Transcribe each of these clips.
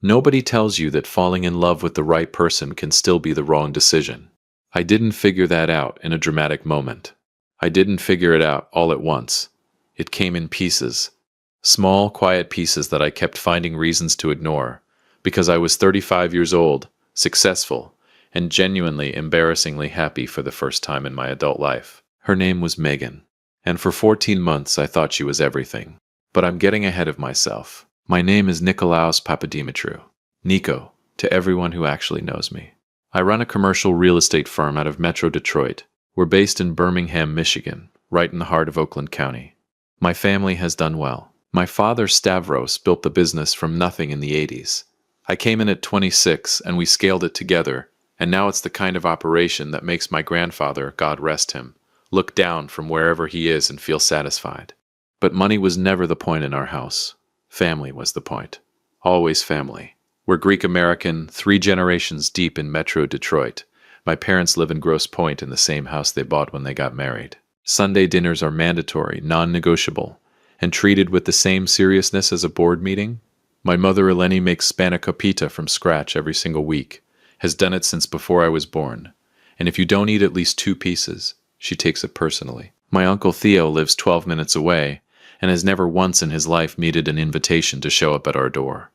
Nobody tells you that falling in love with the right person can still be the wrong decision. I didn't figure that out in a dramatic moment. I didn't figure it out all at once. It came in pieces. Small, quiet pieces that I kept finding reasons to ignore, because I was 35 years old, successful, and genuinely embarrassingly happy for the first time in my adult life. Her name was Megan, and for 14 months I thought she was everything. But I'm getting ahead of myself. My name is Nikolaos Papadimitriou. Nico, to everyone who actually knows me. I run a commercial real estate firm out of Metro Detroit. We're based in Birmingham, Michigan, right in the heart of Oakland County. My family has done well. My father, Stavros, built the business from nothing in the 80s. I came in at 26 and we scaled it together, and now it's the kind of operation that makes my grandfather, God rest him, look down from wherever he is and feel satisfied. But money was never the point in our house. Family was the point. Always family. We're Greek-American, 3 generations deep in Metro Detroit. My parents live in Grosse Pointe in the same house they bought when they got married. Sunday dinners are mandatory, non-negotiable, and treated with the same seriousness as a board meeting. My mother Eleni makes spanakopita from scratch every single week, has done it since before I was born, and if you don't eat at least 2 pieces, she takes it personally. My uncle Theo lives 12 minutes away, and has never once in his life needed an invitation to show up at our door.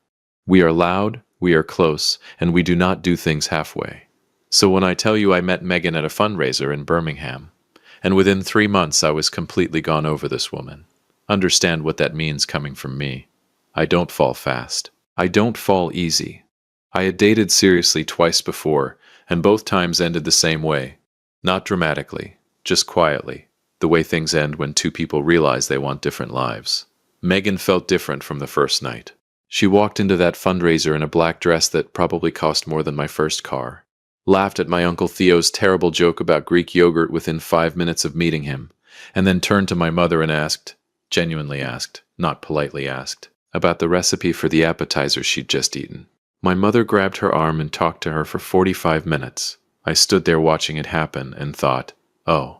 We are loud, we are close, and we do not do things halfway. So when I tell you I met Megan at a fundraiser in Birmingham, and within 3 months I was completely gone over this woman, understand what that means coming from me. I don't fall fast. I don't fall easy. I had dated seriously twice before, and both times ended the same way. Not dramatically, just quietly. The way things end when 2 people realize they want different lives. Megan felt different from the first night. She walked into that fundraiser in a black dress that probably cost more than my first car, laughed at my Uncle Theo's terrible joke about Greek yogurt within 5 minutes of meeting him, and then turned to my mother and asked, genuinely asked, not politely asked, about the recipe for the appetizer she'd just eaten. My mother grabbed her arm and talked to her for 45 minutes. I stood there watching it happen and thought, oh,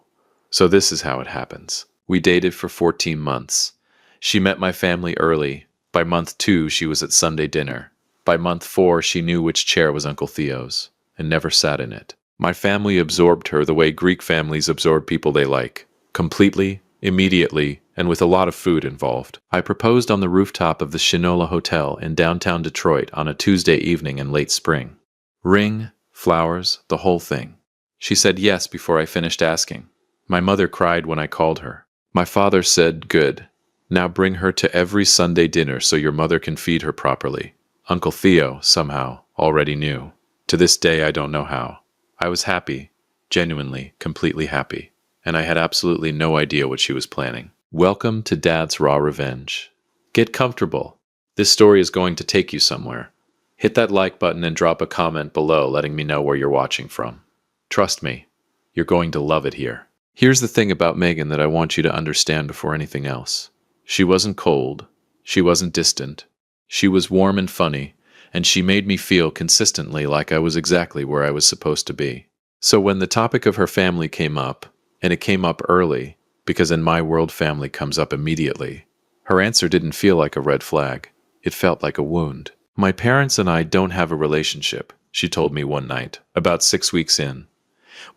so this is how it happens. We dated for 14 months. She met my family early. By month 2, she was at Sunday dinner. By month 4, she knew which chair was Uncle Theo's, and never sat in it. My family absorbed her the way Greek families absorb people they like. Completely, immediately, and with a lot of food involved. I proposed on the rooftop of the Shinola Hotel in downtown Detroit on a Tuesday evening in late spring. Ring, flowers, the whole thing. She said yes before I finished asking. My mother cried when I called her. My father said, good. Now bring her to every Sunday dinner so your mother can feed her properly. Uncle Theo, somehow, already knew. To this day, I don't know how. I was happy, genuinely, completely happy, and I had absolutely no idea what she was planning. Welcome to Dad's Raw Revenge. Get comfortable. This story is going to take you somewhere. Hit that like button and drop a comment below letting me know where you're watching from. Trust me, you're going to love it here. Here's the thing about Megan that I want you to understand before anything else. She wasn't cold. She wasn't distant. She was warm and funny, and she made me feel consistently like I was exactly where I was supposed to be. So when the topic of her family came up, and it came up early, because in my world family comes up immediately, her answer didn't feel like a red flag. It felt like a wound. My parents and I don't have a relationship, she told me one night, about 6 weeks in.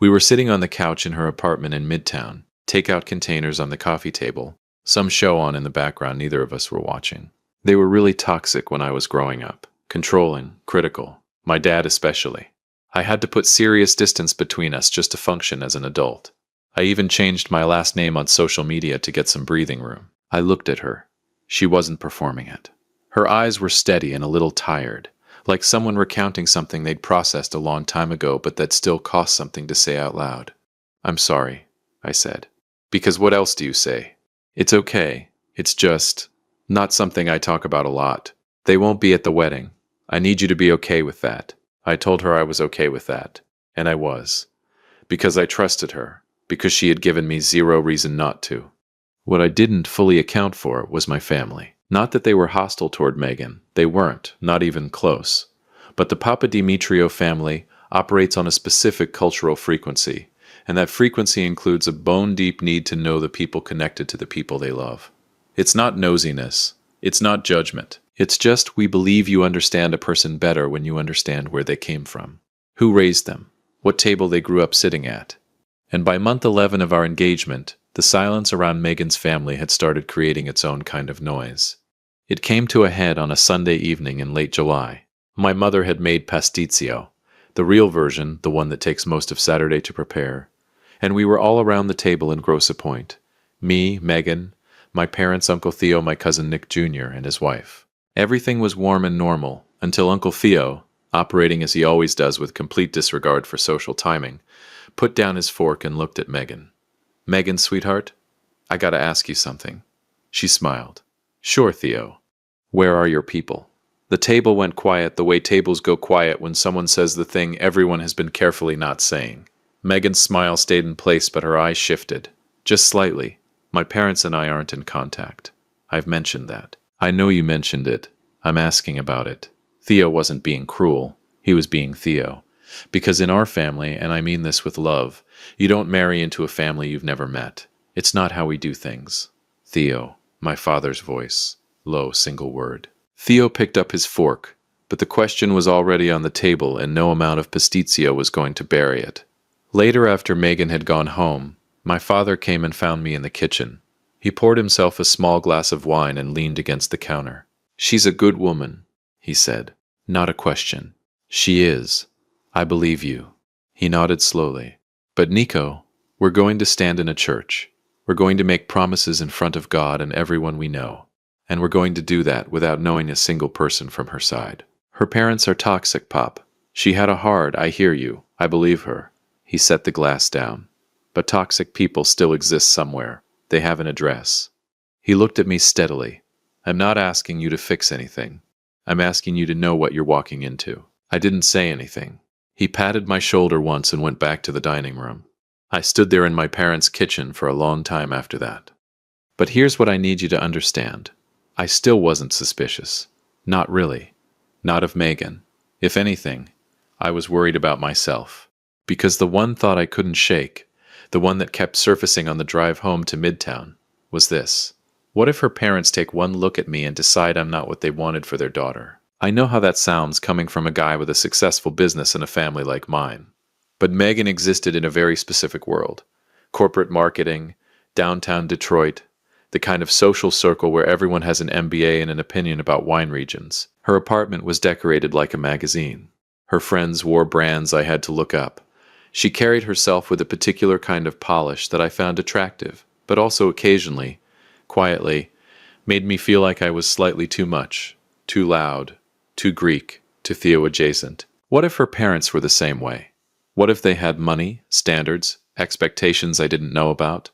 We were sitting on the couch in her apartment in Midtown, takeout containers on the coffee table, some show on in the background neither of us were watching. They were really toxic when I was growing up, controlling, critical, my dad especially. I had to put serious distance between us just to function as an adult. I even changed my last name on social media to get some breathing room. I looked at her. She wasn't performing it. Her eyes were steady and a little tired, like someone recounting something they'd processed a long time ago but that still cost something to say out loud. I'm sorry, I said. Because what else do you say? It's okay. It's just not something I talk about a lot. They won't be at the wedding. I need you to be okay with that. I told her I was okay with that. And I was. Because I trusted her. Because she had given me zero reason not to. What I didn't fully account for was my family. Not that they were hostile toward Megan. They weren't, not even close. But the Papadimitriou family operates on a specific cultural frequency, and that frequency includes a bone-deep need to know the people connected to the people they love. It's not nosiness. It's not judgment. It's just we believe you understand a person better when you understand where they came from, who raised them, what table they grew up sitting at. And by month 11 of our engagement, the silence around Megan's family had started creating its own kind of noise. It came to a head on a Sunday evening in late July. My mother had made pasticcio, the real version, the one that takes most of Saturday to prepare, and we were all around the table in Grosse Pointe. Me, Megan, my parents, Uncle Theo, my cousin Nick Jr., and his wife. Everything was warm and normal, until Uncle Theo, operating as he always does with complete disregard for social timing, put down his fork and looked at Megan. "Megan, sweetheart, I gotta ask you something." She smiled. "Sure, Theo. Where are your people?" The table went quiet the way tables go quiet when someone says the thing everyone has been carefully not saying. Megan's smile stayed in place, but her eyes shifted. Just slightly. "My parents and I aren't in contact. I've mentioned that." "I know you mentioned it. I'm asking about it." Theo wasn't being cruel. He was being Theo. Because in our family, and I mean this with love, you don't marry into a family you've never met. It's not how we do things. "Theo," my father's voice. Low, single word. Theo picked up his fork, but the question was already on the table and no amount of pasticcio was going to bury it. Later, after Megan had gone home, my father came and found me in the kitchen. He poured himself a small glass of wine and leaned against the counter. "She's a good woman," he said. "Not a question. She is. I believe you." He nodded slowly. "But Nico, we're going to stand in a church. We're going to make promises in front of God and everyone we know. And we're going to do that without knowing a single person from her side. Her parents are toxic, Pop. She had a hard, I hear you. I believe her." He set the glass down. "But toxic people still exist somewhere. They have an address." He looked at me steadily. "I'm not asking you to fix anything. I'm asking you to know what you're walking into." I didn't say anything. He patted my shoulder once and went back to the dining room. I stood there in my parents' kitchen for a long time after that. But here's what I need you to understand. I still wasn't suspicious. Not really. Not of Megan. If anything, I was worried about myself. Because the one thought I couldn't shake, the one that kept surfacing on the drive home to Midtown, was this. What if her parents take one look at me and decide I'm not what they wanted for their daughter? I know how that sounds coming from a guy with a successful business and a family like mine. But Megan existed in a very specific world. Corporate marketing, downtown Detroit, the kind of social circle where everyone has an MBA and an opinion about wine regions. Her apartment was decorated like a magazine. Her friends wore brands I had to look up. She carried herself with a particular kind of polish that I found attractive, but also occasionally, quietly, made me feel like I was slightly too much, too loud, too Greek, too Theo adjacent. What if her parents were the same way? What if they had money, standards, expectations I didn't know about?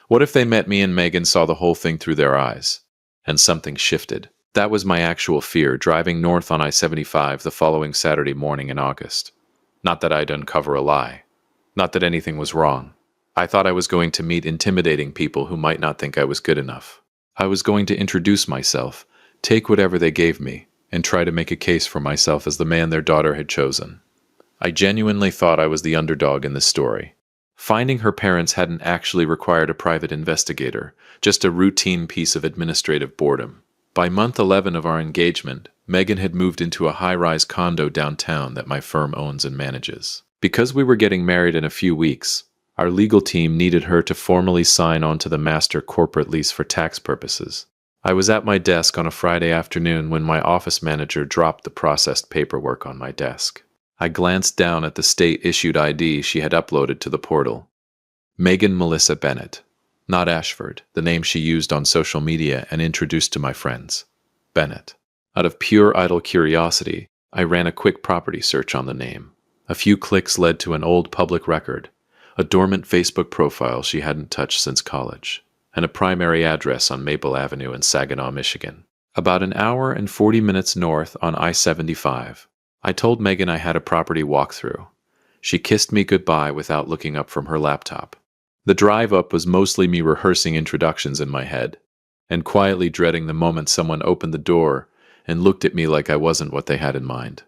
What if they met me and Megan saw the whole thing through their eyes? And something shifted. That was my actual fear, driving north on I-75 the following Saturday morning in August. Not that I'd uncover a lie. Not that anything was wrong. I thought I was going to meet intimidating people who might not think I was good enough. I was going to introduce myself, take whatever they gave me, and try to make a case for myself as the man their daughter had chosen. I genuinely thought I was the underdog in this story. Finding her parents hadn't actually required a private investigator, just a routine piece of administrative boredom. By month 11 of our engagement, Megan had moved into a high-rise condo downtown that my firm owns and manages. Because we were getting married in a few weeks, our legal team needed her to formally sign onto the master corporate lease for tax purposes. I was at my desk on a Friday afternoon when my office manager dropped the processed paperwork on my desk. I glanced down at the state-issued ID she had uploaded to the portal. Megan Melissa Bennett. Not Ashford, the name she used on social media and introduced to my friends. Bennett. Out of pure idle curiosity, I ran a quick property search on the name. A few clicks led to an old public record, a dormant Facebook profile she hadn't touched since college, and a primary address on Maple Avenue in Saginaw, Michigan. About an hour and 40 minutes north on I-75. I told Megan I had a property walkthrough. She kissed me goodbye without looking up from her laptop. The drive up was mostly me rehearsing introductions in my head, and quietly dreading the moment someone opened the door and looked at me like I wasn't what they had in mind.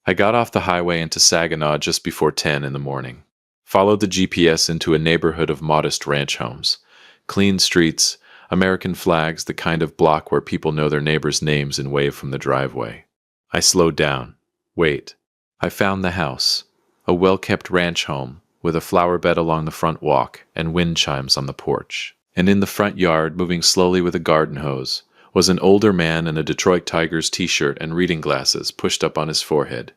I got off the highway into Saginaw just before 10 in the morning, followed the GPS into a neighborhood of modest ranch homes, clean streets, American flags, the kind of block where people know their neighbors' names and wave from the driveway. I slowed down. Wait. I found the house. A well-kept ranch home, with a flower bed along the front walk and wind chimes on the porch. And in the front yard, moving slowly with a garden hose, was an older man in a Detroit Tigers t-shirt and reading glasses pushed up on his forehead,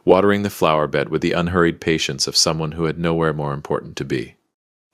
watering the flower bed with the unhurried patience of someone who had nowhere more important to be.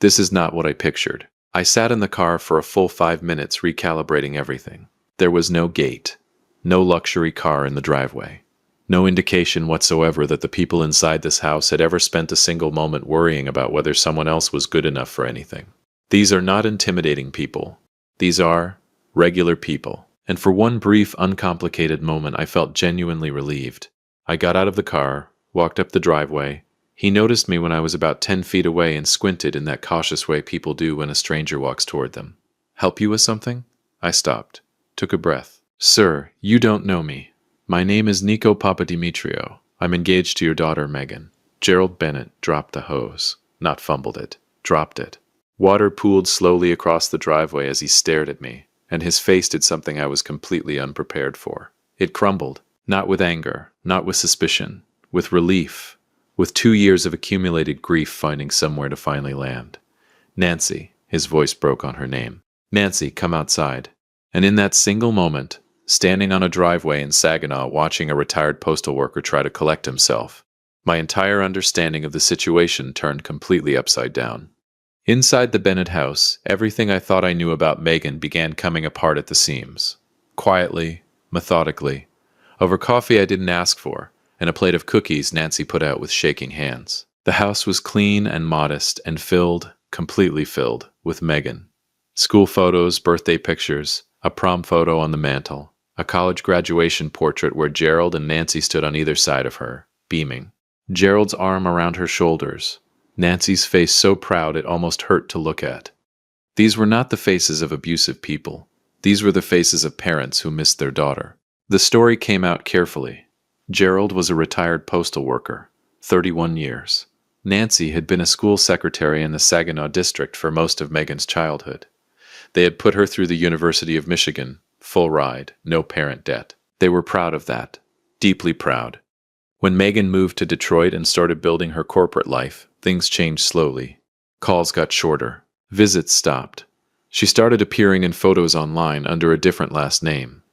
This is not what I pictured. I sat in the car for a full 5 minutes recalibrating everything. There was no gate, no luxury car in the driveway, no indication whatsoever that the people inside this house had ever spent a single moment worrying about whether someone else was good enough for anything. These are not intimidating people. These are regular people. And for one brief, uncomplicated moment, I felt genuinely relieved. I got out of the car, walked up the driveway. He noticed me when I was about 10 feet away and squinted in that cautious way people do when a stranger walks toward them. "Help you with something?" I stopped, took a breath. "Sir, you don't know me. My name is Nico Papadimitriou. I'm engaged to your daughter, Megan." Gerald Bennett dropped the hose. Not fumbled it. Dropped it. Water pooled slowly across the driveway as he stared at me, and his face did something I was completely unprepared for. It crumbled, not with anger, not with suspicion, with relief, with 2 years of accumulated grief finding somewhere to finally land. "Nancy," his voice broke on her name. "Nancy, come outside." And in that single moment, standing on a driveway in Saginaw watching a retired postal worker try to collect himself, my entire understanding of the situation turned completely upside down. Inside the Bennett house, everything I thought I knew about Megan began coming apart at the seams. Quietly, methodically, over coffee I didn't ask for, and a plate of cookies Nancy put out with shaking hands. The house was clean and modest and filled, completely filled, with Megan. School photos, birthday pictures, a prom photo on the mantel, a college graduation portrait where Gerald and Nancy stood on either side of her, beaming. Gerald's arm around her shoulders, Nancy's face so proud it almost hurt to look at. These were not the faces of abusive people. These were the faces of parents who missed their daughter. The story came out carefully. Gerald was a retired postal worker, 31 years. Nancy had been a school secretary in the Saginaw district for most of Megan's childhood. They had put her through the University of Michigan, full ride, no parent debt. They were proud of that, deeply proud. When Megan moved to Detroit and started building her corporate life, things changed slowly. Calls got shorter. Visits stopped. She started appearing in photos online under a different last name.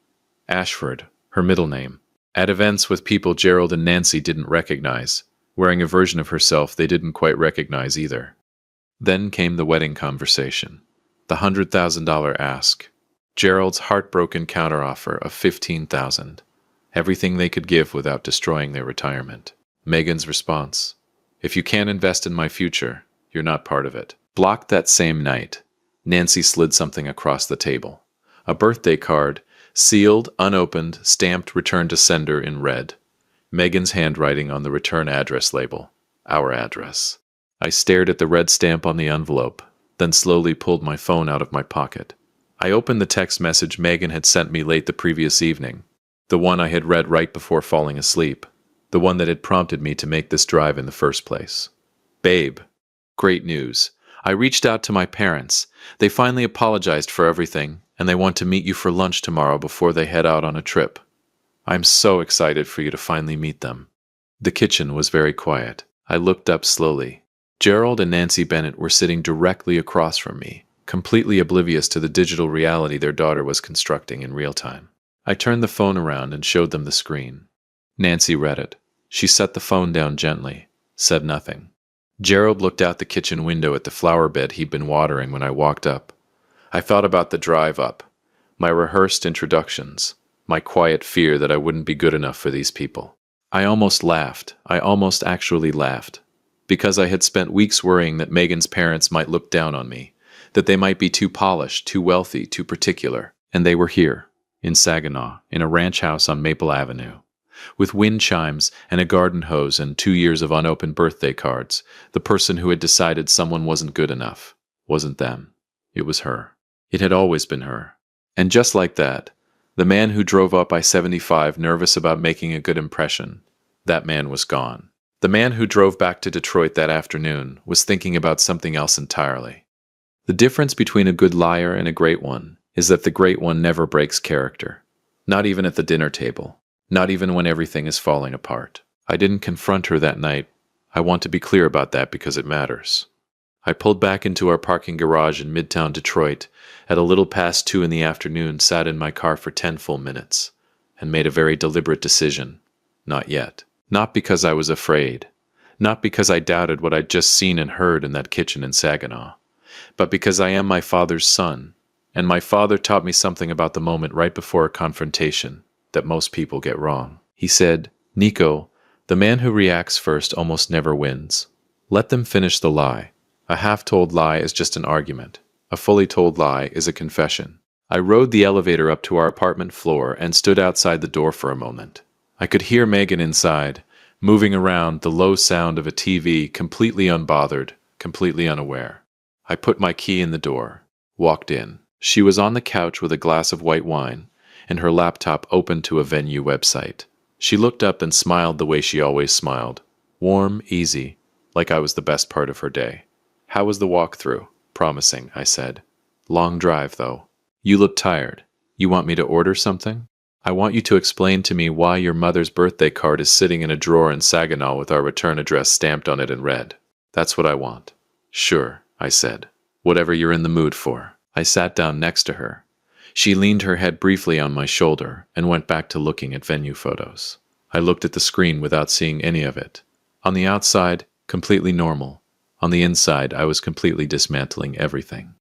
Ashford, her middle name. At events with people Gerald and Nancy didn't recognize, wearing a version of herself they didn't quite recognize either. Then came the wedding conversation. The $100,000 ask. Gerald's heartbroken counteroffer of $15,000. Everything they could give without destroying their retirement. Megan's response. "If you can't invest in my future, you're not part of it." Blocked that same night, Nancy slid something across the table. A birthday card, sealed, unopened, stamped return to sender in red. Megan's handwriting on the return address label. Our address. I stared at the red stamp on the envelope, then slowly pulled my phone out of my pocket. I opened the text message Megan had sent me late the previous evening. The one I had read right before falling asleep. The one that had prompted me to make this drive in the first place. "Babe, great news. I reached out to my parents. They finally apologized for everything, and they want to meet you for lunch tomorrow before they head out on a trip. I'm so excited for you to finally meet them." The kitchen was very quiet. I looked up slowly. Gerald and Nancy Bennett were sitting directly across from me, completely oblivious to the digital reality their daughter was constructing in real time. I turned the phone around and showed them the screen. Nancy read it. She set the phone down gently, said nothing. Gerald looked out the kitchen window at the flower bed he'd been watering when I walked up. I thought about the drive up, my rehearsed introductions, my quiet fear that I wouldn't be good enough for these people. I almost laughed. I almost actually laughed. Because I had spent weeks worrying that Megan's parents might look down on me, that they might be too polished, too wealthy, too particular. And they were here. In Saginaw, in a ranch house on Maple Avenue. With wind chimes and a garden hose and 2 years of unopened birthday cards, the person who had decided someone wasn't good enough wasn't them. It was her. It had always been her. And just like that, the man who drove up I-75 nervous about making a good impression, that man was gone. The man who drove back to Detroit that afternoon was thinking about something else entirely. The difference between a good liar and a great one is that the great one never breaks character. Not even at the dinner table. Not even when everything is falling apart. I didn't confront her that night. I want to be clear about that because it matters. I pulled back into our parking garage in Midtown Detroit at a little past 2 in the afternoon, sat in my car for 10 full minutes, and made a very deliberate decision. Not yet. Not because I was afraid. Not because I doubted what I'd just seen and heard in that kitchen in Saginaw. But because I am my father's son, and my father taught me something about the moment right before a confrontation that most people get wrong. He said, "Nico, the man who reacts first almost never wins. Let them finish the lie. A half-told lie is just an argument. A fully told lie is a confession." I rode the elevator up to our apartment floor and stood outside the door for a moment. I could hear Megan inside, moving around, the low sound of a TV, completely unbothered, completely unaware. I put my key in the door, walked in. She was on the couch with a glass of white wine, and her laptop open to a venue website. She looked up and smiled the way she always smiled. Warm, easy, like I was the best part of her day. "How was the walkthrough?" "Promising," I said. "Long drive, though." "You look tired. You want me to order something?" "I want you to explain to me why your mother's birthday card is sitting in a drawer in Saginaw with our return address stamped on it in red. That's what I want." "Sure," I said. "Whatever you're in the mood for." I sat down next to her. She leaned her head briefly on my shoulder and went back to looking at venue photos. I looked at the screen without seeing any of it. On the outside, completely normal. On the inside, I was completely dismantling everything.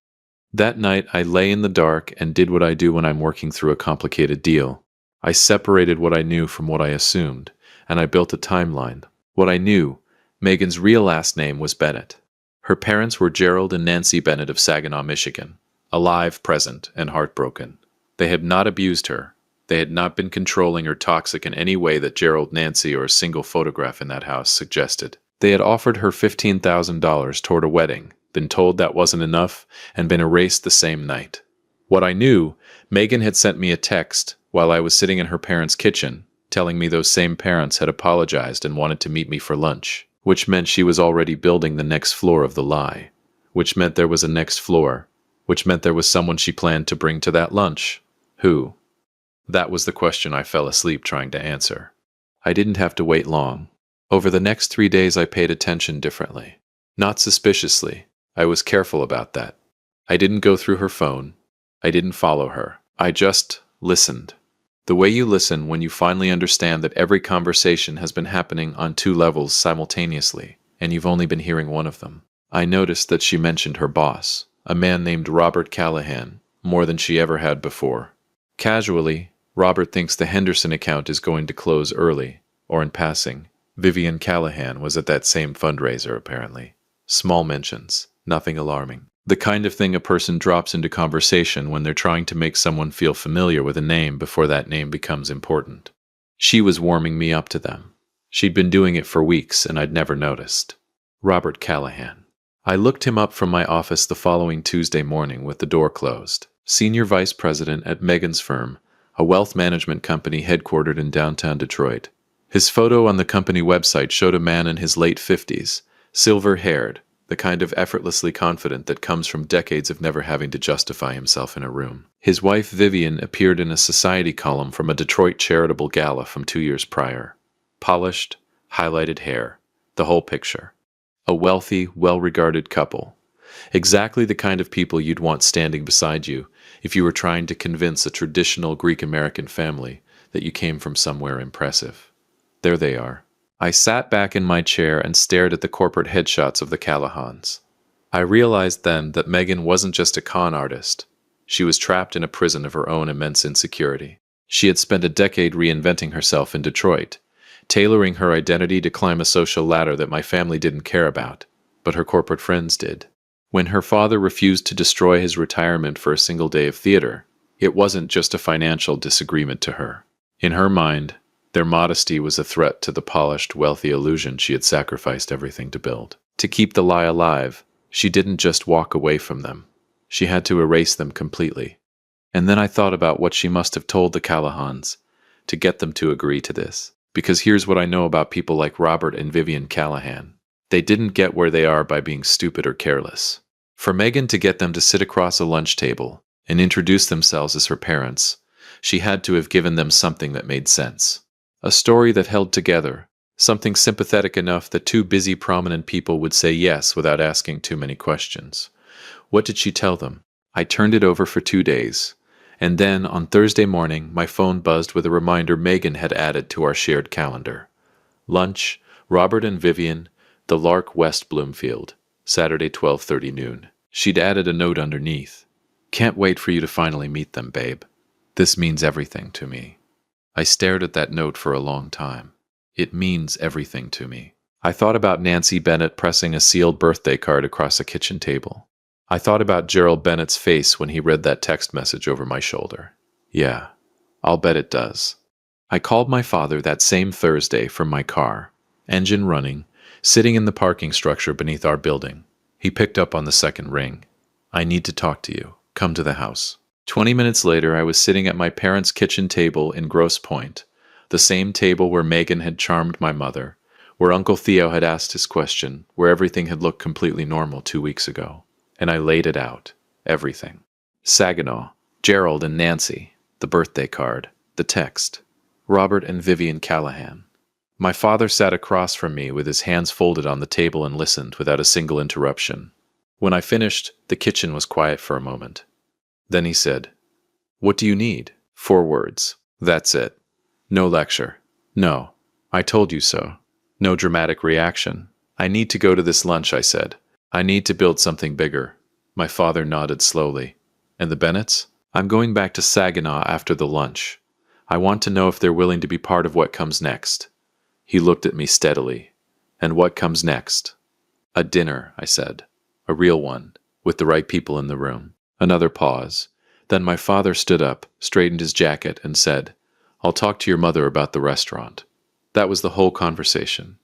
That night, I lay in the dark and did what I do when I'm working through a complicated deal. I separated what I knew from what I assumed, and I built a timeline. What I knew, Megan's real last name was Bennett. Her parents were Gerald and Nancy Bennett of Saginaw, Michigan. Alive, present, and heartbroken. They had not abused her. They had not been controlling or toxic in any way that Gerald, Nancy, or a single photograph in that house suggested. They had offered her $15,000 toward a wedding, been told that wasn't enough, and been erased the same night. What I knew, Megan had sent me a text while I was sitting in her parents' kitchen, telling me those same parents had apologized and wanted to meet me for lunch, which meant she was already building the next floor of the lie, which meant there was a next floor, which meant there was someone she planned to bring to that lunch. Who? That was the question I fell asleep trying to answer. I didn't have to wait long. Over the next 3 days I paid attention differently. Not suspiciously. I was careful about that. I didn't go through her phone. I didn't follow her. I just listened. The way you listen when you finally understand that every conversation has been happening on 2 levels simultaneously, and you've only been hearing one of them. I noticed that she mentioned her boss, a man named Robert Callahan, more than she ever had before. Casually, Robert thinks the Henderson account is going to close early, or in passing. Vivian Callahan was at that same fundraiser, apparently. Small mentions, nothing alarming. The kind of thing a person drops into conversation when they're trying to make someone feel familiar with a name before that name becomes important. She was warming me up to them. She'd been doing it for weeks, and I'd never noticed. Robert Callahan. I looked him up from my office the following Tuesday morning with the door closed. Senior vice president at Megan's firm, a wealth management company headquartered in downtown Detroit. His photo on the company website showed a man in his late 50s, silver-haired, the kind of effortlessly confident that comes from decades of never having to justify himself in a room. His wife Vivian appeared in a society column from a Detroit charitable gala from 2 years prior. Polished, highlighted hair, the whole picture. A wealthy, well-regarded couple. Exactly the kind of people you'd want standing beside you if you were trying to convince a traditional Greek-American family that you came from somewhere impressive. There they are. I sat back in my chair and stared at the corporate headshots of the Callahans. I realized then that Megan wasn't just a con artist. She was trapped in a prison of her own immense insecurity. She had spent a decade reinventing herself in Detroit, tailoring her identity to climb a social ladder that my family didn't care about, but her corporate friends did. When her father refused to destroy his retirement for a single day of theater, it wasn't just a financial disagreement to her. In her mind, their modesty was a threat to the polished, wealthy illusion she had sacrificed everything to build. To keep the lie alive, she didn't just walk away from them. She had to erase them completely. And then I thought about what she must have told the Callahans to get them to agree to this. Because here's what I know about people like Robert and Vivian Callahan. They didn't get where they are by being stupid or careless. For Megan to get them to sit across a lunch table and introduce themselves as her parents, she had to have given them something that made sense. A story that held together, something sympathetic enough that two busy prominent people would say yes without asking too many questions. What did she tell them? I turned it over for 2 days, and then on Thursday morning my phone buzzed with a reminder Megan had added to our shared calendar. Lunch, Robert and Vivian, the Lark, West Bloomfield, Saturday 12:30 noon. She'd added a note underneath. Can't wait for you to finally meet them, babe. This means everything to me. I stared at that note for a long time. It means everything to me. I thought about Nancy Bennett pressing a sealed birthday card across a kitchen table. I thought about Gerald Bennett's face when he read that text message over my shoulder. Yeah, I'll bet it does. I called my father that same Thursday from my car, engine running, sitting in the parking structure beneath our building. He picked up on the second ring. I need to talk to you. Come to the house. 20 minutes later, I was sitting at my parents' kitchen table in Grosse Pointe, the same table where Megan had charmed my mother, where Uncle Theo had asked his question, where everything had looked completely normal 2 weeks ago. And I laid it out. Everything. Saginaw, Gerald and Nancy, the birthday card, the text, Robert and Vivian Callahan. My father sat across from me with his hands folded on the table and listened without a single interruption. When I finished, the kitchen was quiet for a moment. Then he said, "What do you need?" 4 words. That's it. No lecture. No. I told you so. No dramatic reaction. I need to go to this lunch, I said. I need to build something bigger. My father nodded slowly. And the Bennetts? I'm going back to Saginaw after the lunch. I want to know if they're willing to be part of what comes next. He looked at me steadily. And what comes next? A dinner, I said. A real one, with the right people in the room. Another pause. Then my father stood up, straightened his jacket, and said, I'll talk to your mother about the restaurant. That was the whole conversation.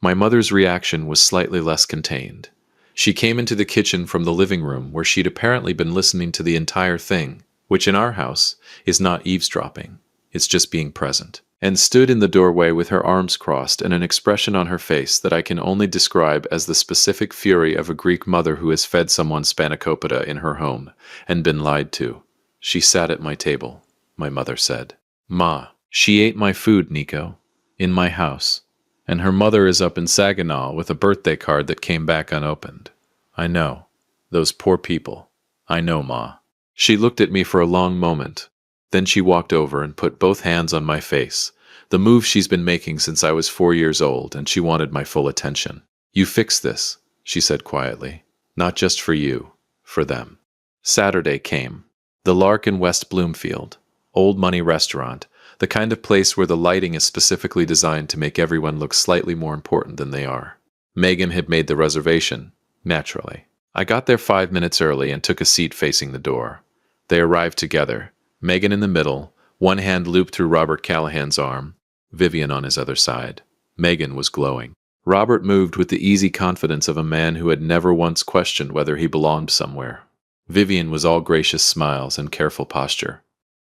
My mother's reaction was slightly less contained. She came into the kitchen from the living room where she'd apparently been listening to the entire thing, which in our house is not eavesdropping, it's just being present, and stood in the doorway with her arms crossed and an expression on her face that I can only describe as the specific fury of a Greek mother who has fed someone spanakopita in her home and been lied to. She sat at my table, my mother said. Ma, she ate my food, Nico, in my house. And her mother is up in Saginaw with a birthday card that came back unopened. I know. Those poor people. I know, Ma. She looked at me for a long moment. Then she walked over and put both hands on my face, the move she's been making since I was 4 years old, and she wanted my full attention. You fix this, she said quietly. Not just for you, for them. Saturday came. The Lark in West Bloomfield. Old money restaurant. The kind of place where the lighting is specifically designed to make everyone look slightly more important than they are. Megan had made the reservation, naturally. I got there 5 minutes early and took a seat facing the door. They arrived together, Megan in the middle, one hand looped through Robert Callahan's arm, Vivian on his other side. Megan was glowing. Robert moved with the easy confidence of a man who had never once questioned whether he belonged somewhere. Vivian was all gracious smiles and careful posture.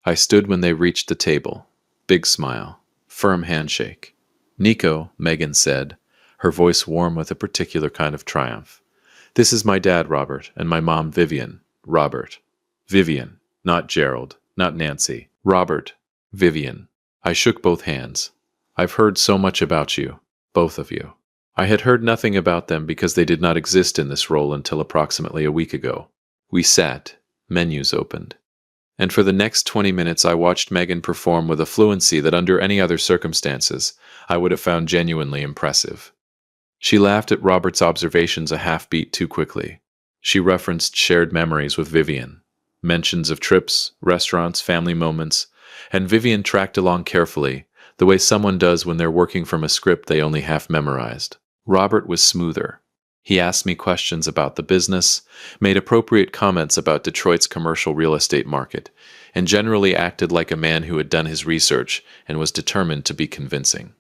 I stood when they reached the table. Big smile, firm handshake. Nico, Megan said, her voice warm with a particular kind of triumph. This is my dad, Robert, and my mom, Vivian. Robert. Vivian, not Gerald, not Nancy. Robert. Vivian. I shook both hands. I've heard so much about you, both of you. I had heard nothing about them because they did not exist in this role until approximately a week ago. We sat. Menus opened. And for the next 20 minutes I watched Megan perform with a fluency that under any other circumstances I would have found genuinely impressive. She laughed at Robert's observations a half-beat too quickly. She referenced shared memories with Vivian, mentions of trips, restaurants, family moments, and Vivian tracked along carefully, the way someone does when they're working from a script they only half memorized. Robert was smoother. He asked me questions about the business, made appropriate comments about Detroit's commercial real estate market, and generally acted like a man who had done his research and was determined to be convincing.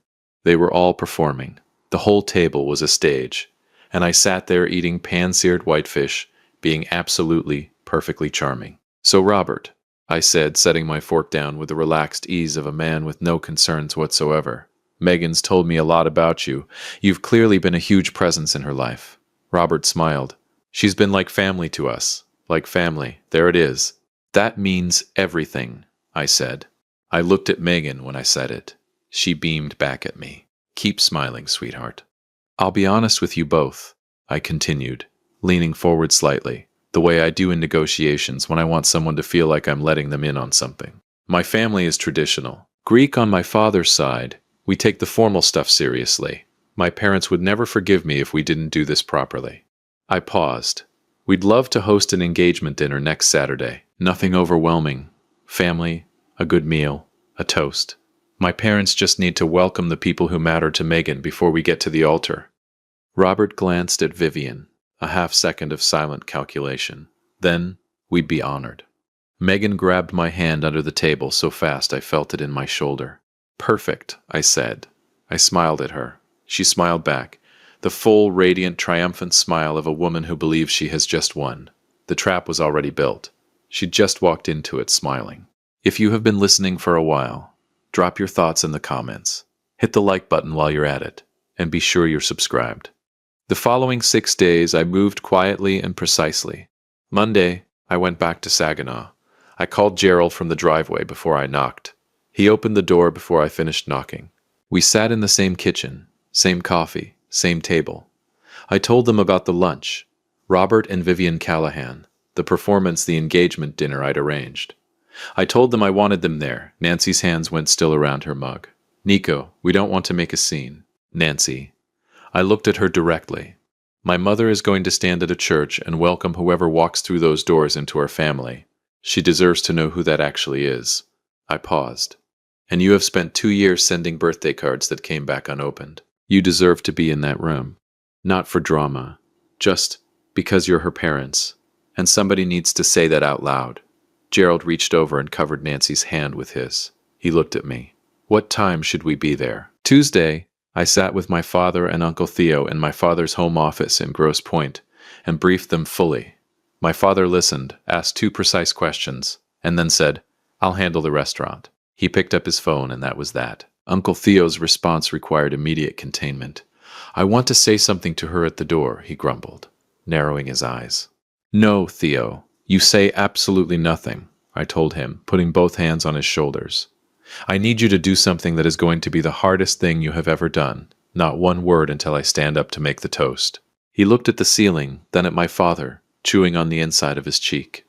They were all performing. The whole table was a stage, and I sat there eating pan-seared whitefish, being absolutely, perfectly charming. So, Robert, I said, setting my fork down with the relaxed ease of a man with no concerns whatsoever. Megan's told me a lot about you. You've clearly been a huge presence in her life. Robert smiled. She's been like family to us. Like family. There it is. That means everything, I said. I looked at Megan when I said it. She beamed back at me. Keep smiling, sweetheart. I'll be honest with you both, I continued, leaning forward slightly, the way I do in negotiations when I want someone to feel like I'm letting them in on something. My family is traditional. Greek on my father's side. We take the formal stuff seriously. My parents would never forgive me if we didn't do this properly. I paused. We'd love to host an engagement dinner next Saturday. Nothing overwhelming. Family, a good meal, a toast. My parents just need to welcome the people who matter to Megan before we get to the altar. Robert glanced at Vivian, a half-second of silent calculation. Then, we'd be honored. Megan grabbed my hand under the table so fast I felt it in my shoulder. Perfect, I said. I smiled at her. She smiled back, the full, radiant, triumphant smile of a woman who believes she has just won. The trap was already built. She'd just walked into it smiling. If you have been listening for a while, drop your thoughts in the comments. Hit the like button while you're at it, and be sure you're subscribed. The following 6 days, I moved quietly and precisely. Monday, I went back to Saginaw. I called Gerald from the driveway before I knocked. He opened the door before I finished knocking. We sat in the same kitchen, same coffee, same table. I told them about the lunch, Robert and Vivian Callahan, the performance, the engagement dinner I'd arranged. I told them I wanted them there. Nancy's hands went still around her mug. Nico, we don't want to make a scene. Nancy. I looked at her directly. My mother is going to stand at a church and welcome whoever walks through those doors into our family. She deserves to know who that actually is. I paused. And you have spent 2 years sending birthday cards that came back unopened. You deserve to be in that room. Not for drama. Just because you're her parents. And somebody needs to say that out loud. Gerald reached over and covered Nancy's hand with his. He looked at me. What time should we be there? Tuesday, I sat with my father and Uncle Theo in my father's home office in Grosse Pointe and briefed them fully. My father listened, asked 2 precise questions, and then said, I'll handle the restaurant. He picked up his phone and that was that. Uncle Theo's response required immediate containment. I want to say something to her at the door, he grumbled, narrowing his eyes. No, Theo, you say absolutely nothing, I told him, putting both hands on his shoulders. I need you to do something that is going to be the hardest thing you have ever done. Not one word until I stand up to make the toast. He looked at the ceiling, then at my father, chewing on the inside of his cheek.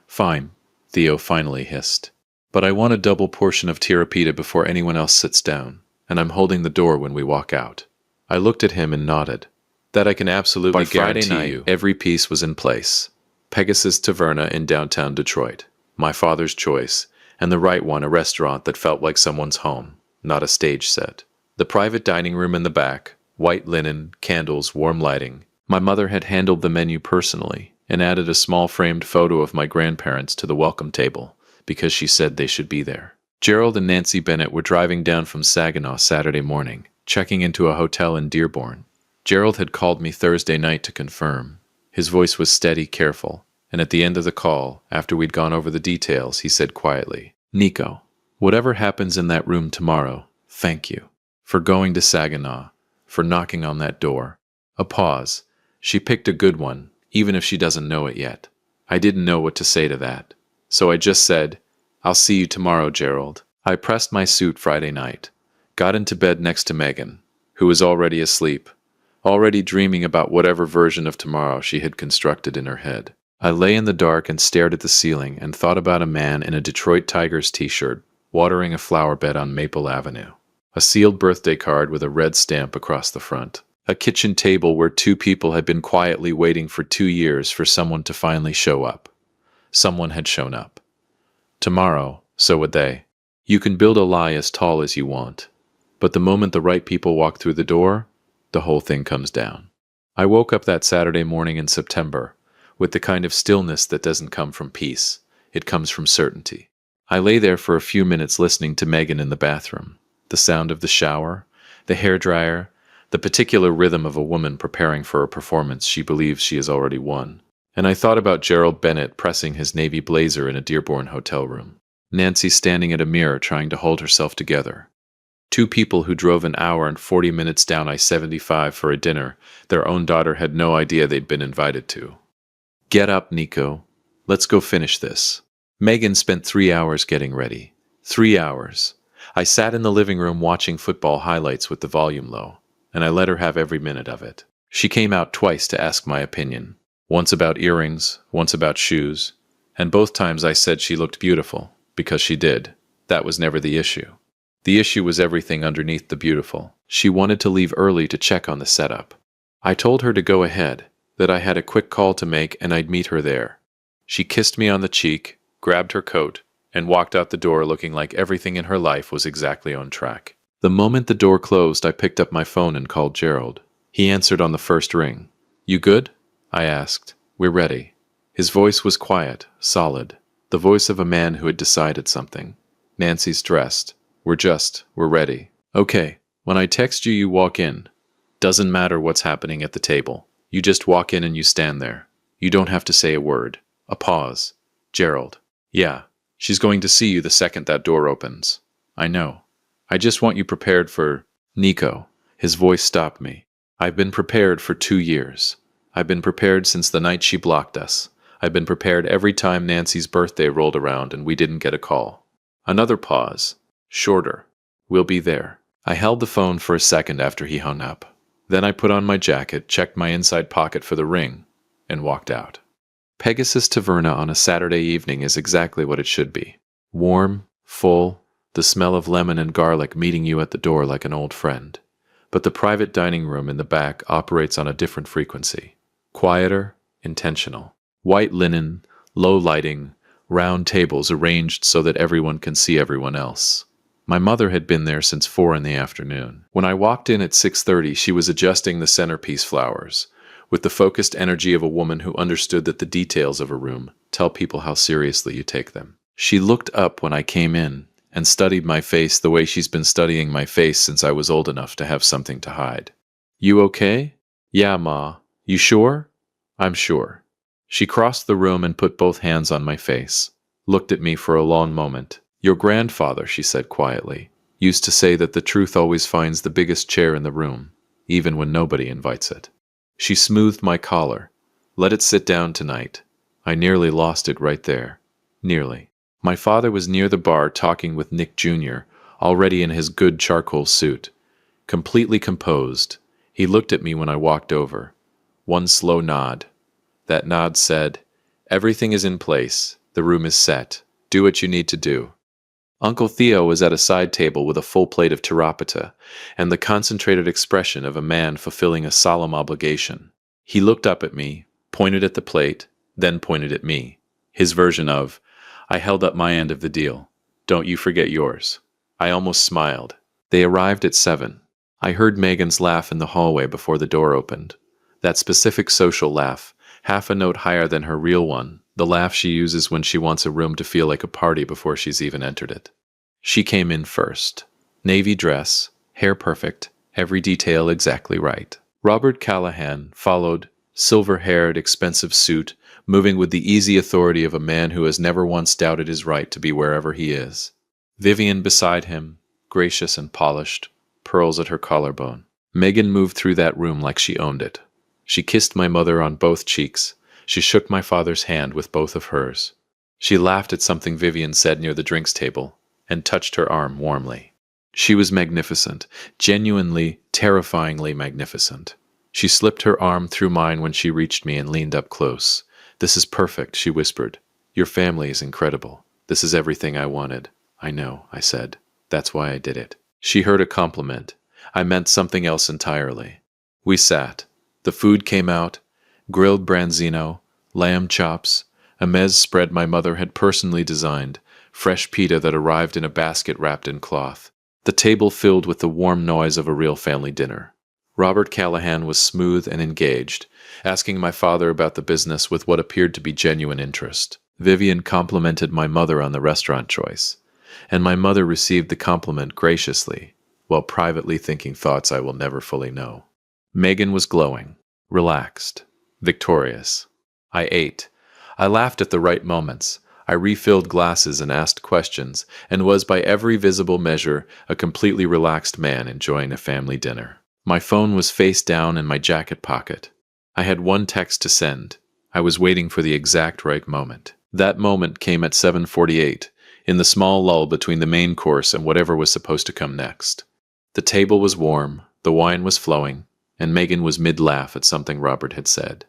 Fine, Theo finally hissed. But I want a double portion of tirapita before anyone else sits down, and I'm holding the door when we walk out. I looked at him and nodded. That I can absolutely guarantee you. Every piece was in place. Pegasus Taverna in downtown Detroit. My father's choice, and the right one, a restaurant that felt like someone's home, not a stage set. The private dining room in the back, white linen, candles, warm lighting. My mother had handled the menu personally and added a small framed photo of my grandparents to the welcome table because she said they should be there. Gerald and Nancy Bennett were driving down from Saginaw Saturday morning, checking into a hotel in Dearborn. Gerald had called me Thursday night to confirm. His voice was steady, careful, and at the end of the call, after we'd gone over the details, he said quietly, Nico, whatever happens in that room tomorrow, thank you. For going to Saginaw, for knocking on that door. A pause. She picked a good one, even if she doesn't know it yet. I didn't know what to say to that. So I just said, I'll see you tomorrow, Gerald. I pressed my suit Friday night, got into bed next to Megan, who was already asleep, already dreaming about whatever version of tomorrow she had constructed in her head. I lay in the dark and stared at the ceiling and thought about a man in a Detroit Tigers t-shirt, watering a flower bed on Maple Avenue. A sealed birthday card with a red stamp across the front. A kitchen table where 2 people had been quietly waiting for 2 years for someone to finally show up. Someone had shown up. Tomorrow, so would they. You can build a lie as tall as you want, but the moment the right people walk through the door, the whole thing comes down. I woke up that Saturday morning in September, with the kind of stillness that doesn't come from peace. It comes from certainty. I lay there for a few minutes listening to Megan in the bathroom. The sound of the shower, the hairdryer, the particular rhythm of a woman preparing for a performance she believes she has already won. And I thought about Gerald Bennett pressing his navy blazer in a Dearborn hotel room. Nancy standing at a mirror trying to hold herself together. 2 people who drove an hour and 40 minutes down I-75 for a dinner their own daughter had no idea they'd been invited to. Get up, Nico. Let's go finish this. Megan spent 3 hours getting ready. 3 hours. I sat in the living room watching football highlights with the volume low, and I let her have every minute of it. She came out twice to ask my opinion. Once about earrings, once about shoes, and both times I said she looked beautiful, because she did. That was never the issue. The issue was everything underneath the beautiful. She wanted to leave early to check on the setup. I told her to go ahead, that I had a quick call to make and I'd meet her there. She kissed me on the cheek, grabbed her coat, and walked out the door looking like everything in her life was exactly on track. The moment the door closed, I picked up my phone and called Gerald. He answered on the first ring. You good? I asked. We're ready. His voice was quiet, solid, the voice of a man who had decided something. Nancy's dressed. We're ready. Okay, when I text you, you walk in. Doesn't matter what's happening at the table. You just walk in and you stand there. You don't have to say a word. A pause. Gerald. Yeah, she's going to see you the second that door opens. I know. I just want you prepared for... Nico. His voice stopped me. I've been prepared for 2 years. I've been prepared since the night she blocked us. I've been prepared every time Nancy's birthday rolled around and we didn't get a call. Another pause. Shorter. We'll be there. I held the phone for a second after he hung up. Then I put on my jacket, checked my inside pocket for the ring, and walked out. Pegasus Taverna on a Saturday evening is exactly what it should be. Warm, full, the smell of lemon and garlic meeting you at the door like an old friend. But the private dining room in the back operates on a different frequency. Quieter, intentional. White linen, low lighting, round tables arranged so that everyone can see everyone else. My mother had been there since 4 in the afternoon. When I walked in at 6:30, she was adjusting the centerpiece flowers, with the focused energy of a woman who understood that the details of a room tell people how seriously you take them. She looked up when I came in and studied my face the way she's been studying my face since I was old enough to have something to hide. You okay? Yeah, Ma. You sure? I'm sure. She crossed the room and put both hands on my face, looked at me for a long moment. Your grandfather, she said quietly, used to say that the truth always finds the biggest chair in the room, even when nobody invites it. She smoothed my collar. Let it sit down tonight. I nearly lost it right there. Nearly. My father was near the bar talking with Nick Jr., already in his good charcoal suit. Completely composed, he looked at me when I walked over. One slow nod. That nod said, everything is in place. The room is set. Do what you need to do. Uncle Theo was at a side table with a full plate of tirapita and the concentrated expression of a man fulfilling a solemn obligation. He looked up at me, pointed at the plate, then pointed at me. His version of, I held up my end of the deal. Don't you forget yours. I almost smiled. They arrived at 7. I heard Megan's laugh in the hallway before the door opened. That specific social laugh, half a note higher than her real one, the laugh she uses when she wants a room to feel like a party before she's even entered it. She came in first. Navy dress, hair perfect, every detail exactly right. Robert Callahan followed, silver-haired, expensive suit, moving with the easy authority of a man who has never once doubted his right to be wherever he is. Vivian beside him, gracious and polished, pearls at her collarbone. Megan moved through that room like she owned it. She kissed my mother on both cheeks. She shook my father's hand with both of hers. She laughed at something Vivian said near the drinks table and touched her arm warmly. She was magnificent, genuinely, terrifyingly magnificent. She slipped her arm through mine when she reached me and leaned up close. This is perfect, she whispered. Your family is incredible. This is everything I wanted. I know, I said. That's why I did it. She heard a compliment. I meant something else entirely. We sat. The food came out. Grilled branzino, lamb chops, a meze spread my mother had personally designed, fresh pita that arrived in a basket wrapped in cloth. The table filled with the warm noise of a real family dinner. Robert Callahan was smooth and engaged, asking my father about the business with what appeared to be genuine interest. Vivian complimented my mother on the restaurant choice, and my mother received the compliment graciously, while privately thinking thoughts I will never fully know. Megan was glowing, relaxed, victorious. I ate. I laughed at the right moments. I refilled glasses and asked questions, and was by every visible measure a completely relaxed man enjoying a family dinner. My phone was face down in my jacket pocket. I had one text to send. I was waiting for the exact right moment. That moment came at 7:48, in the small lull between the main course and whatever was supposed to come next. The table was warm, the wine was flowing, and Megan was mid-laugh at something Robert had said.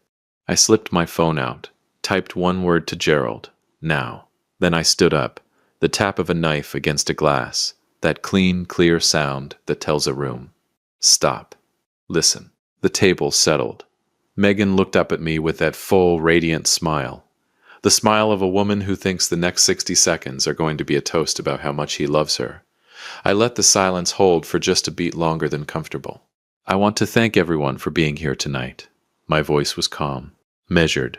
I slipped my phone out, typed one word to Gerald, now. Then I stood up, the tap of a knife against a glass, that clean, clear sound that tells a room. Stop. Listen. The table settled. Megan looked up at me with that full, radiant smile. The smile of a woman who thinks the next 60 seconds are going to be a toast about how much he loves her. I let the silence hold for just a beat longer than comfortable. I want to thank everyone for being here tonight. My voice was calm, measured.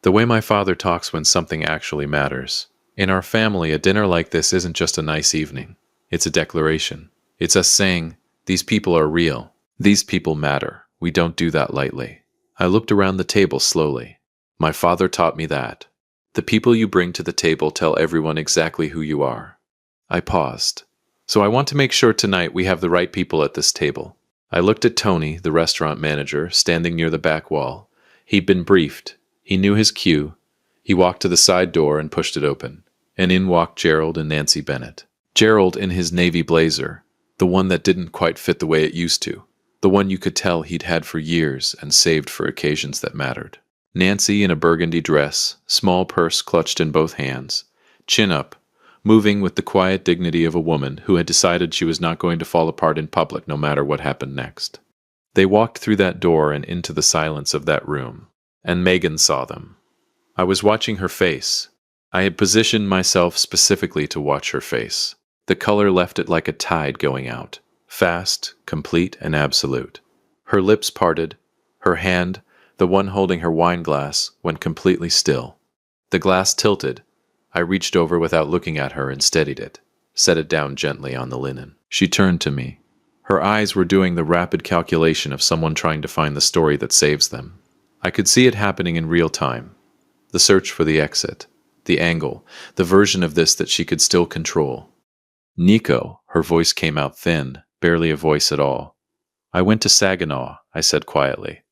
The way my father talks when something actually matters. In our family, a dinner like this isn't just a nice evening. It's a declaration. It's us saying, these people are real. These people matter. We don't do that lightly. I looked around the table slowly. My father taught me that. The people you bring to the table tell everyone exactly who you are. I paused. So I want to make sure tonight we have the right people at this table. I looked at Tony, the restaurant manager, standing near the back wall. He'd been briefed. He knew his cue. He walked to the side door and pushed it open. And in walked Gerald and Nancy Bennett. Gerald in his navy blazer, the one that didn't quite fit the way it used to. The one you could tell he'd had for years and saved for occasions that mattered. Nancy in a burgundy dress, small purse clutched in both hands, chin up, moving with the quiet dignity of a woman who had decided she was not going to fall apart in public no matter what happened next. They walked through that door and into the silence of that room, and Megan saw them. I was watching her face. I had positioned myself specifically to watch her face. The color left it like a tide going out, fast, complete, and absolute. Her lips parted, her hand, the one holding her wine glass, went completely still. The glass tilted. I reached over without looking at her and steadied it, set it down gently on the linen. She turned to me. Her eyes were doing the rapid calculation of someone trying to find the story that saves them. I could see it happening in real time. The search for the exit, the angle, the version of this that she could still control. Nico, her voice came out thin, barely a voice at all. I went to Saginaw, I said quietly,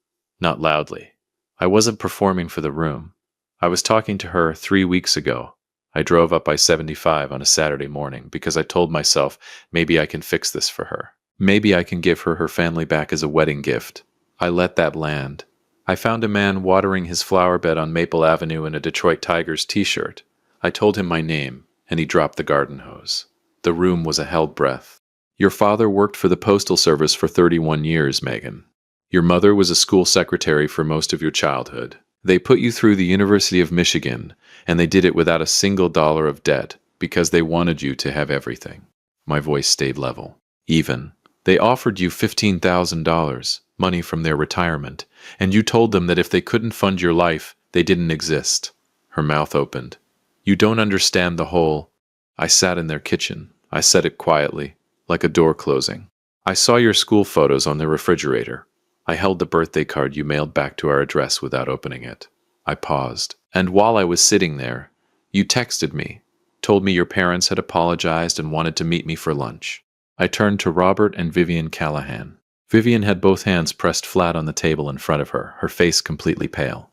not loudly. I wasn't performing for the room. I was talking to her 3 weeks ago. I drove up I-75 on a Saturday morning because I told myself maybe I can fix this for her. Maybe I can give her her family back as a wedding gift. I let that land. I found a man watering his flower bed on Maple Avenue in a Detroit Tigers t-shirt. I told him my name, and he dropped the garden hose. The room was a held breath. Your father worked for the Postal Service for 31 years, Megan. Your mother was a school secretary for most of your childhood. They put you through the University of Michigan, and they did it without a single dollar of debt because they wanted you to have everything. My voice stayed level. Even. They offered you $15,000, money from their retirement, and you told them that if they couldn't fund your life, they didn't exist. Her mouth opened. You don't understand the whole. I sat in their kitchen. I said it quietly, like a door closing. I saw your school photos on the refrigerator. I held the birthday card you mailed back to our address without opening it. I paused. And while I was sitting there, you texted me, told me your parents had apologized and wanted to meet me for lunch. I turned to Robert and Vivian Callahan. Vivian had both hands pressed flat on the table in front of her, her face completely pale.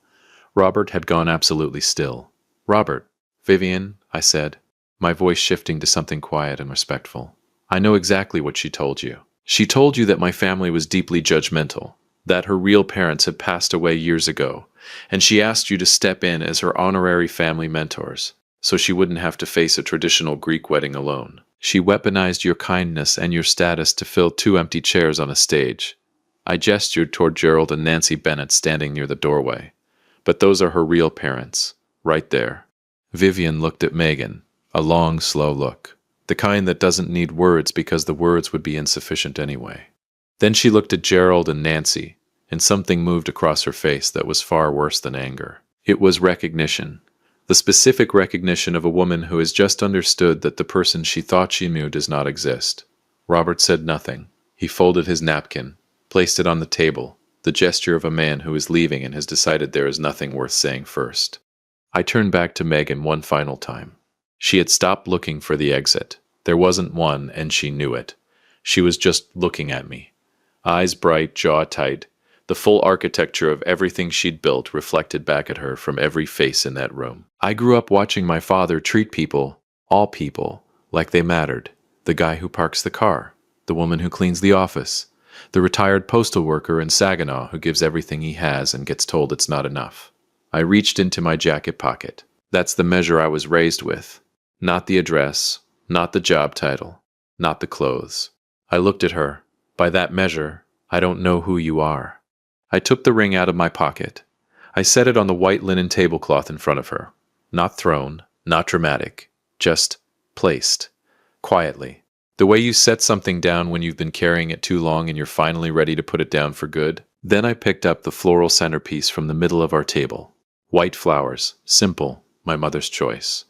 Robert had gone absolutely still. Robert, Vivian, I said, my voice shifting to something quiet and respectful. I know exactly what she told you. She told you that my family was deeply judgmental, that her real parents had passed away years ago, and she asked you to step in as her honorary family mentors, so she wouldn't have to face a traditional Greek wedding alone. She weaponized your kindness and your status to fill 2 empty chairs on a stage. I gestured toward Gerald and Nancy Bennett standing near the doorway. But those are her real parents, right there. Vivian looked at Megan, a long, slow look, the kind that doesn't need words because the words would be insufficient anyway. Then she looked at Gerald and Nancy, and something moved across her face that was far worse than anger. It was recognition. The specific recognition of a woman who has just understood that the person she thought she knew does not exist. Robert said nothing. He folded his napkin, placed it on the table, the gesture of a man who is leaving and has decided there is nothing worth saying first. I turned back to Megan one final time. She had stopped looking for the exit. There wasn't one, and she knew it. She was just looking at me. Eyes bright, jaw tight, The full architecture of everything she'd built reflected back at her from every face in that room. I grew up watching my father treat people, all people, like they mattered. The guy who parks the car, the woman who cleans the office, the retired postal worker in Saginaw who gives everything he has and gets told it's not enough. I reached into my jacket pocket. That's the measure I was raised with. Not the address, not the job title, not the clothes. I looked at her. By that measure, I don't know who you are. I took the ring out of my pocket. I set it on the white linen tablecloth in front of her. Not thrown, not dramatic, just placed. Quietly. The way you set something down when you've been carrying it too long and you're finally ready to put it down for good. Then I picked up the floral centerpiece from the middle of our table. White flowers, simple, my mother's choice.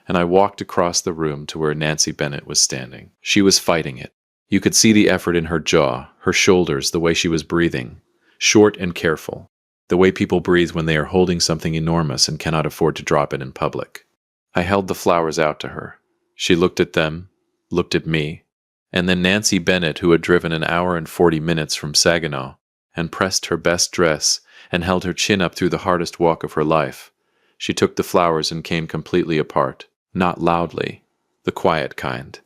And I walked across the room to where Nancy Bennett was standing. She was fighting it. You could see the effort in her jaw, her shoulders, the way she was breathing. Short and careful. The way people breathe when they are holding something enormous and cannot afford to drop it in public. I held the flowers out to her. She looked at them, looked at me, and then Nancy Bennett, who had driven an hour and 40 minutes from Saginaw, and pressed her best dress, and held her chin up through the hardest walk of her life. She took the flowers and came completely apart. Not loudly. The quiet kind.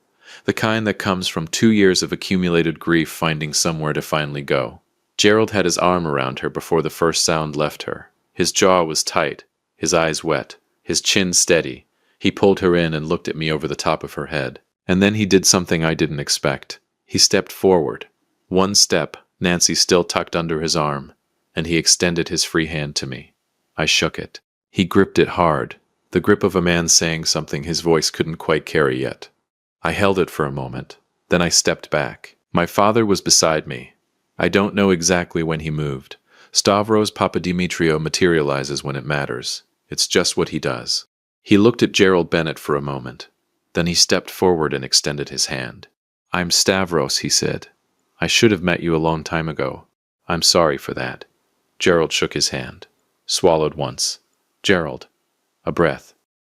The kind that comes from 2 years of accumulated grief finding somewhere to finally go. Gerald had his arm around her before the first sound left her. His jaw was tight, his eyes wet, his chin steady. He pulled her in and looked at me over the top of her head. And then he did something I didn't expect. He stepped forward. One step, Nancy still tucked under his arm, and he extended his free hand to me. I shook it. He gripped it hard, the grip of a man saying something his voice couldn't quite carry yet. I held it for a moment. Then I stepped back. My father was beside me. I don't know exactly when he moved. Stavros Papadimitriou materializes when it matters. It's just what he does. He looked at Gerald Bennett for a moment. Then he stepped forward and extended his hand. "I'm Stavros," he said. "I should have met you a long time ago. I'm sorry for that." Gerald shook his hand. Swallowed once. "Gerald." A breath.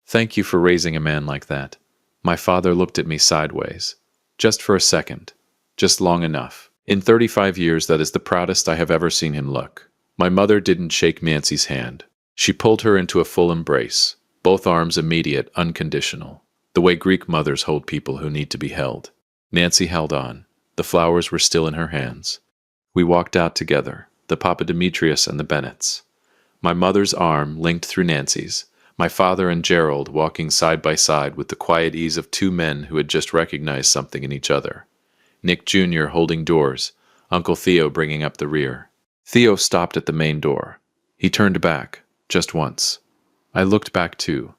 "Thank you for raising a man like that." My father looked at me sideways. Just for a second. Just long enough. In 35 years, that is the proudest I have ever seen him look. My mother didn't shake Nancy's hand. She pulled her into a full embrace. Both arms immediate, unconditional. The way Greek mothers hold people who need to be held. Nancy held on. The flowers were still in her hands. We walked out together, the Papadimitrious and the Bennetts. My mother's arm linked through Nancy's, my father and Gerald walking side by side with the quiet ease of two men who had just recognized something in each other. Nick Jr. holding doors, Uncle Theo bringing up the rear. Theo stopped at the main door. He turned back, just once. I looked back too.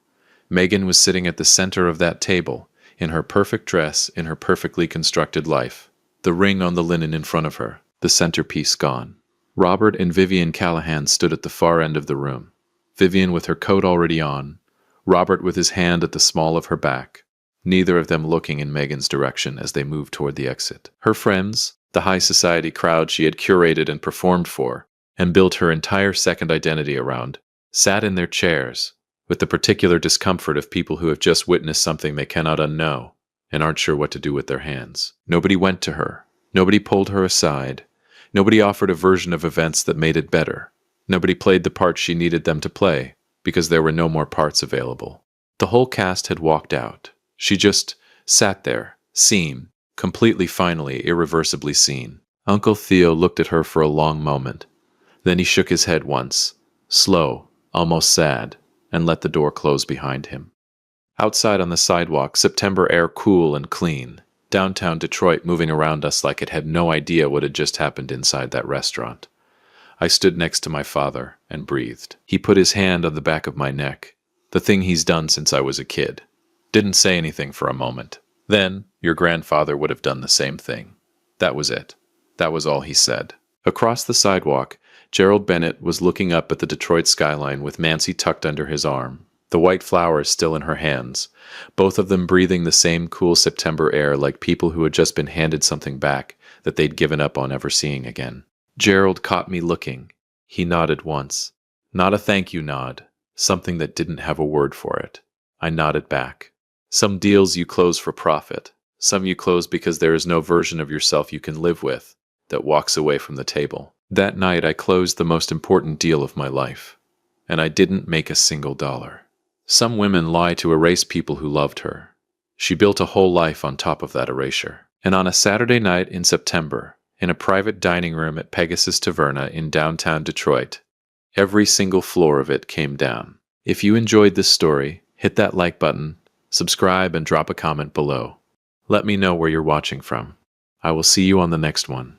Megan was sitting at the center of that table, in her perfect dress, in her perfectly constructed life. The ring on the linen in front of her, the centerpiece gone. Robert and Vivian Callahan stood at the far end of the room. Vivian with her coat already on, Robert with his hand at the small of her back, neither of them looking in Megan's direction as they moved toward the exit. Her friends, the high society crowd she had curated and performed for, and built her entire second identity around, sat in their chairs, with the particular discomfort of people who have just witnessed something they cannot unknow, and aren't sure what to do with their hands. Nobody went to her. Nobody pulled her aside. Nobody offered a version of events that made it better. Nobody played the part she needed them to play, because there were no more parts available. The whole cast had walked out. She just sat there, seen, completely, finally, irreversibly seen. Uncle Theo looked at her for a long moment. Then he shook his head once, slow, almost sad, and let the door close behind him. Outside on the sidewalk, September air cool and clean. Downtown Detroit moving around us like it had no idea what had just happened inside that restaurant. I stood next to my father and breathed. He put his hand on the back of my neck, the thing he's done since I was a kid. Didn't say anything for a moment. Then, your grandfather would have done the same thing. That was it. That was all he said. Across the sidewalk, Gerald Bennett was looking up at the Detroit skyline with Nancy tucked under his arm, the white flowers still in her hands, both of them breathing the same cool September air like people who had just been handed something back that they'd given up on ever seeing again. Gerald caught me looking. He nodded once. Not a thank you nod, something that didn't have a word for it. I nodded back. Some deals you close for profit. Some you close because there is no version of yourself you can live with that walks away from the table. That night, I closed the most important deal of my life, and I didn't make a single dollar. Some women lie to erase people who loved her. She built a whole life on top of that erasure. And on a Saturday night in September, in a private dining room at Pegasus Taverna in downtown Detroit, every single floor of it came down. If you enjoyed this story, hit that like button, subscribe, and drop a comment below. Let me know where you're watching from. I will see you on the next one.